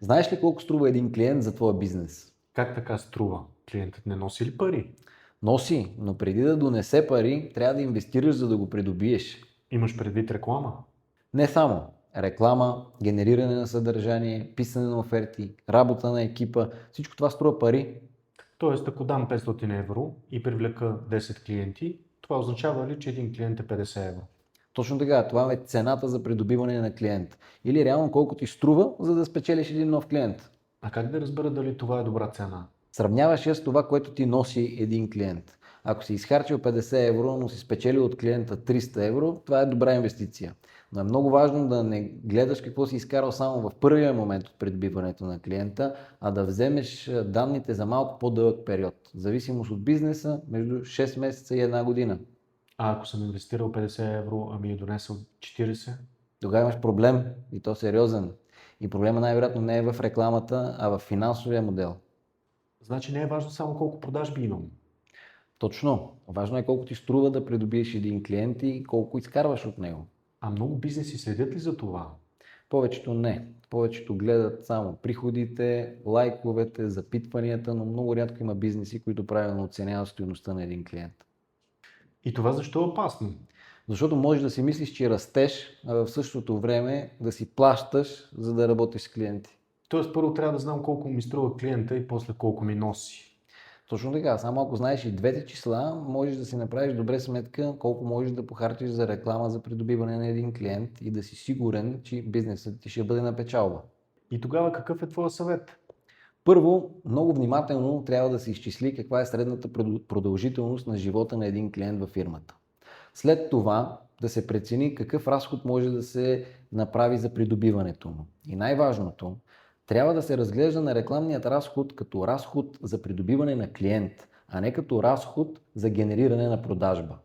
Знаеш ли колко струва един клиент за твоя бизнес? Как така струва? Клиентът не носи ли пари? Носи, но преди да донесе пари, трябва да инвестираш, за да го придобиеш. Имаш предвид реклама? Не само реклама, генериране на съдържание, писане на оферти, работа на екипа, всичко това струва пари. Тоест, ако дам 500 евро и привлека 10 клиенти, това означава ли, че един клиент е 50 евро? Точно така, това е цената за придобиване на клиент. Или реално колко ти струва, за да спечелиш един нов клиент. А как да разбера дали това е добра цена? Сравняваш я с това, което ти носи един клиент. Ако си изхарчил 50 евро, но си спечелил от клиента 300 евро, това е добра инвестиция. Но е много важно да не гледаш какво си изкарал само в първия момент от придобиването на клиента, а да вземеш данните за малко по-дълъг период. В зависимост от бизнеса, между 6 месеца и една година. А ако съм инвестирал 50 евро, ами е донесъл 40? Тогава имаш проблем и то сериозен. И проблема най-вероятно не е в рекламата, а в финансовия модел. Значи не е важно само колко продажби имам. Точно. Важно е колко ти струва да придобиеш един клиент и колко изкарваш от него. А много бизнеси следят ли за това? Повечето не. Повечето гледат само приходите, лайковете, запитванията, но много рядко има бизнеси, които правилно оценяват стойността на един клиент. И това защо е опасно? Защото можеш да си мислиш, че растеш, а в същото време да си плащаш, за да работиш с клиенти. Тоест, първо трябва да знам колко ми струва клиента и после колко ми носи. Точно така, само ако знаеш и двете числа, можеш да си направиш добре сметка колко можеш да похарчиш за реклама за придобиване на един клиент и да си сигурен, че бизнесът ти ще бъде на печалба. И тогава какъв е твоя съвет? Първо, много внимателно трябва да се изчисли каква е средната продължителност на живота на един клиент във фирмата. След това да се прецени какъв разход може да се направи за придобиването му. И най-важното, трябва да се разглежда на рекламният разход като разход за придобиване на клиент, а не като разход за генериране на продажба.